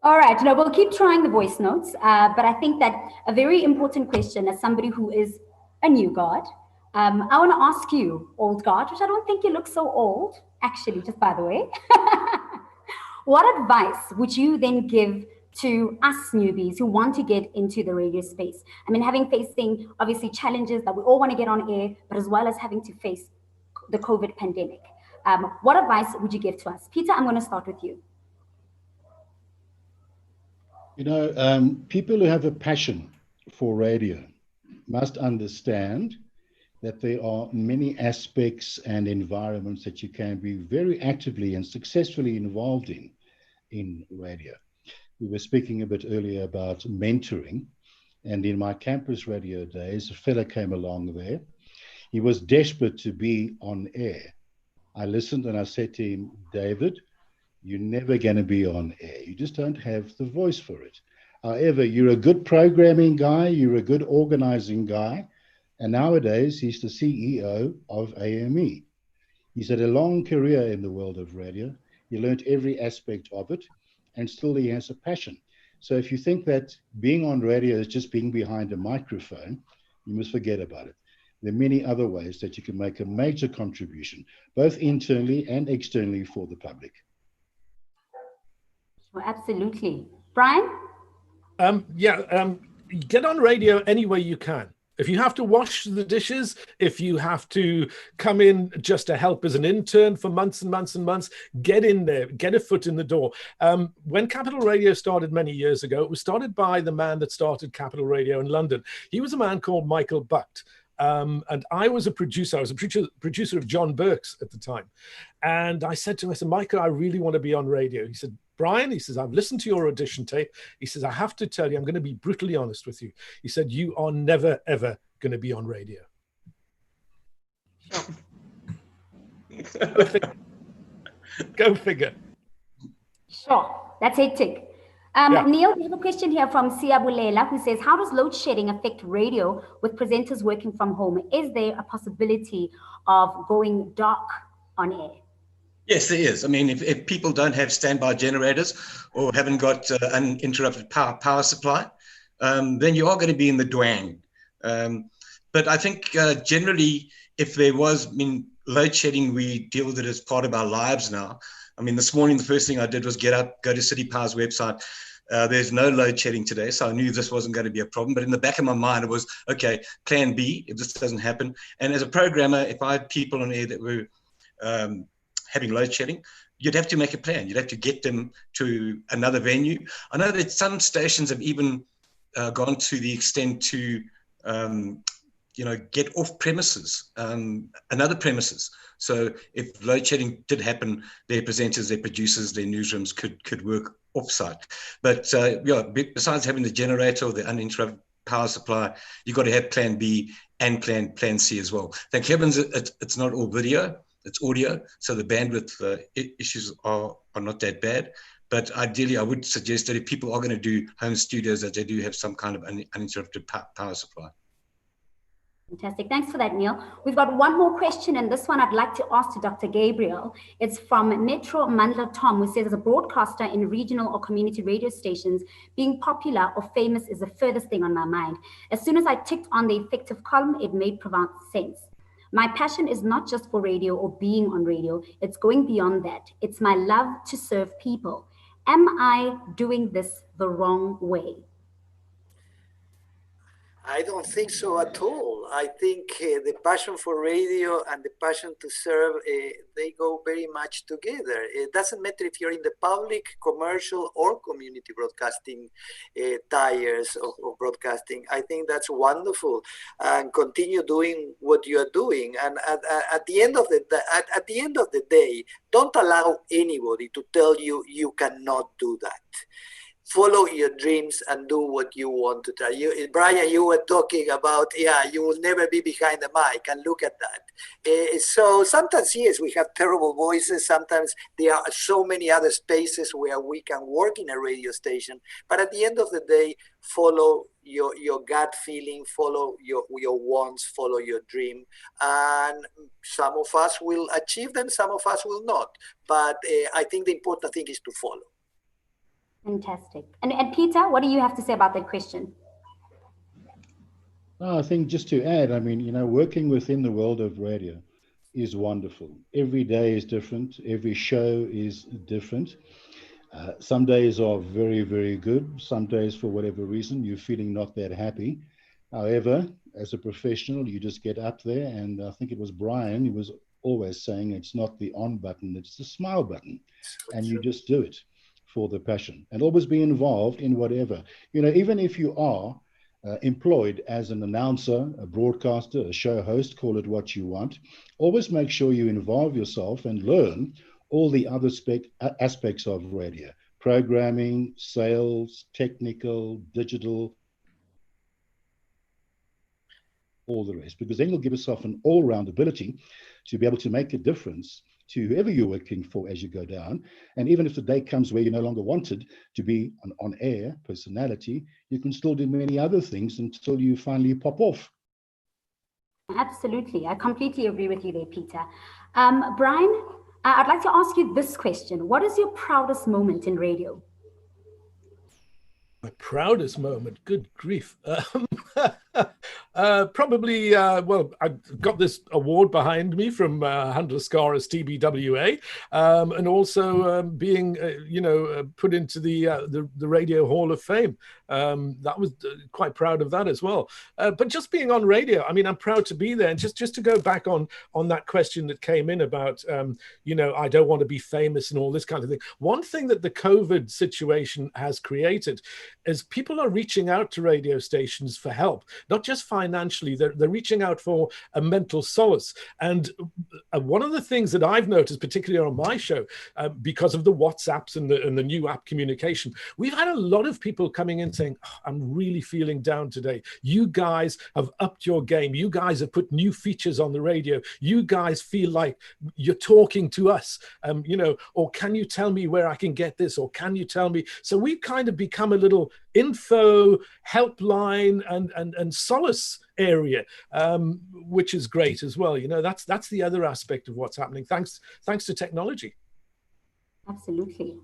All right, we'll keep trying the voice notes, but I think that a very important question as somebody who is a new guard, I want to ask you, old guard, which I don't think you look so old, actually, just by the way. What advice would you then give to us newbies who want to get into the radio space? I mean, facing obviously challenges that we all want to get on air, but as well as having to face the COVID pandemic. What advice would you give to us? Peter, I'm going to start with you. People who have a passion for radio must understand that there are many aspects and environments that you can be very actively and successfully involved in radio. We were speaking a bit earlier about mentoring, and in my campus radio days, a fellow came along there. He was desperate to be on air. I listened and I said to him, David, you're never going to be on air. You just don't have the voice for it. However, you're a good programming guy. You're a good organizing guy. And nowadays, he's the CEO of AME. He's had a long career in the world of radio. He learned every aspect of it, and still he has a passion. So if you think that being on radio is just being behind a microphone, you must forget about it. There are many other ways that you can make a major contribution, both internally and externally for the public. Well, absolutely. Brian? Get on radio any way you can. If you have to wash the dishes, if you have to come in just to help as an intern for months and months and months, get in there, get a foot in the door. When Capital Radio started many years ago, it was started by the man that started Capital Radio in London. He was a man called Michael Butt. And I was a producer. I was a producer of John Burke's at the time. And I said to him, I said, Michael, I really want to be on radio. He said, Brian, he says, I've listened to your audition tape. He says, I have to tell you, I'm going to be brutally honest with you. He said, you are never, ever going to be on radio. Go figure. Go figure. Sure, that's a tick. Neil, we have a question here from Siabulela who says, how does load shedding affect radio with presenters working from home? Is there a possibility of going dark on air? Yes, there is. I mean, if people don't have standby generators or haven't got uninterrupted power supply, then you are going to be in the dwang. But I think generally, if there was, load shedding, we deal with it as part of our lives now. I mean, this morning, the first thing I did was get up, go to City Power's website. There's no load shedding today, so I knew this wasn't going to be a problem. But in the back of my mind, it was, okay, plan B, if this doesn't happen. And as a programmer, if I had people on air that were having load shedding, you'd have to make a plan. You'd have to get them to another venue. I know that some stations have even gone to the extent to, get off premises, another premises. So if load shedding did happen, their presenters, their producers, their newsrooms could work offsite. But besides having the generator or the uninterrupted power supply, you've got to have plan B and plan C as well. Thank heavens it's not all video, it's audio. So the bandwidth issues are not that bad. But ideally, I would suggest that if people are going to do home studios, that they do have some kind of uninterrupted power supply. Fantastic. Thanks for that, Neil. We've got one more question, and this one I'd like to ask to Dr. Gabriel. It's from Metro Mandla Tom, who says, as a broadcaster in regional or community radio stations, being popular or famous is the furthest thing on my mind. As soon as I ticked on the effective column, it made profound sense. My passion is not just for radio or being on radio. It's going beyond that. It's my love to serve people. Am I doing this the wrong way? I don't think so at all. I think the passion for radio and the passion to serve, they go very much together. It doesn't matter if you're in the public, commercial, or community broadcasting tiers of broadcasting. I think that's wonderful, and continue doing what you are doing. And at the end of the day, don't allow anybody to tell you you cannot do that. Follow your dreams and do what you want to do. Brian, you were talking about, you will never be behind the mic, and look at that. So sometimes, yes, we have terrible voices. Sometimes there are so many other spaces where we can work in a radio station. But at the end of the day, follow your gut feeling, follow your wants, follow your dream. And some of us will achieve them, some of us will not. But I think the important thing is to follow. Fantastic. And Peter, what do you have to say about that question? I think just to add, working within the world of radio is wonderful. Every day is different. Every show is different. Some days are very, very good. Some days, for whatever reason, you're feeling not that happy. However, as a professional, you just get up there, and I think it was Brian who was always saying it's not the on button, it's the smile button. And you just do it for the passion, and always be involved in whatever. Even if you are employed as an announcer, a broadcaster, a show host, call it what you want, always make sure you involve yourself and learn all the other aspects of radio: programming, sales, technical, digital. all the rest, because then you'll give yourself an all-round ability to be able to make a difference to whoever you're working for as you go down. And even if the day comes where you're no longer wanted to be an on-air personality, you can still do many other things until you finally pop off. Absolutely. I completely agree with you there, Peter. Brian, I'd like to ask you this question. What is your proudest moment in radio? My proudest moment, good grief. Probably, well, I got this award behind me from Handelscar's TBWA, and also being, put into the Radio Hall of Fame. That was quite proud of that as well. But just being on radio, I mean, I'm proud to be there. And just to go back on that question that came in about, I don't want to be famous and all this kind of thing. One thing that the COVID situation has created is people are reaching out to radio stations for help, not just financially, they're reaching out for a mental solace. And one of the things that I've noticed, particularly on my show, because of the WhatsApps and the new app communication, we've had a lot of people coming in saying, I'm really feeling down today. You guys have upped your game. You guys have put new features on the radio. You guys feel like you're talking to us, or can you tell me where I can get this? Or can you tell me? So we've kind of become a little info helpline and solace area, which is great as well. That's the other aspect of what's happening thanks to technology. Absolutely.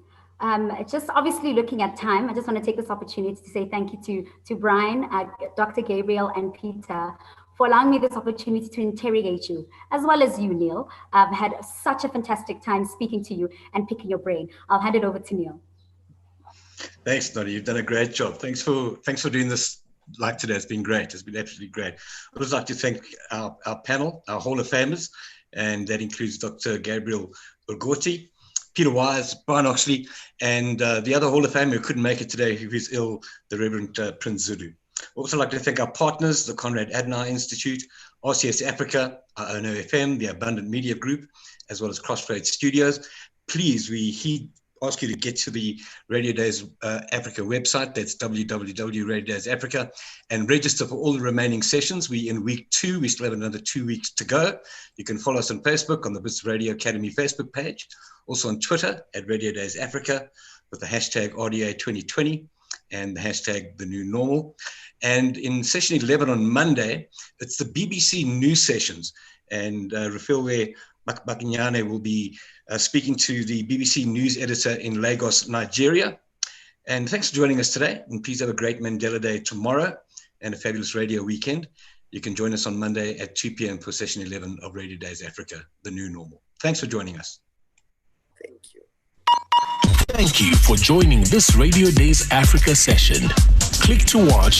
Just obviously looking at time, I just want to take this opportunity to say thank you to Brian, Dr. Gabriel, and Peter for allowing me this opportunity to interrogate you, as well as you, Neil. I've had such a fantastic time speaking to you and picking your brain. I'll hand it over to Neil. Thanks, Nani. You've done a great job. Thanks for doing this like today. It's been great. It's been absolutely great. I would like to thank our panel, our Hall of Famers, and that includes Dr. Gabriel Yogotti, Peter Wise, Brian Oxley, and the other Hall of Famer who couldn't make it today, who is ill, the Reverend Prince Zulu. I'd also like to thank our partners, the Conrad Adenauer Institute, RCS Africa, our own OFM, the Abundant Media Group, as well as Crossroads Studios. Please, we ask you to get to the Radio Days Africa website. That's www.radiodaysafrica, and register for all the remaining sessions. We're in week 2. We still have another 2 weeks to go. You can follow us on Facebook on the Bits Radio Academy Facebook page, also on Twitter at Radio Days Africa with the hashtag RDA2020 and the hashtag The New Normal. And in session 11 on Monday, it's the BBC News sessions, and Rafilwe Bakinyane will be speaking to the BBC News editor in Lagos, Nigeria. And thanks for joining us today. And please have a great Mandela Day tomorrow and a fabulous radio weekend. You can join us on Monday at 2 p.m. for session 11 of Radio Days Africa, The New Normal. Thanks for joining us. Thank you. Thank you for joining this Radio Days Africa session. Click to watch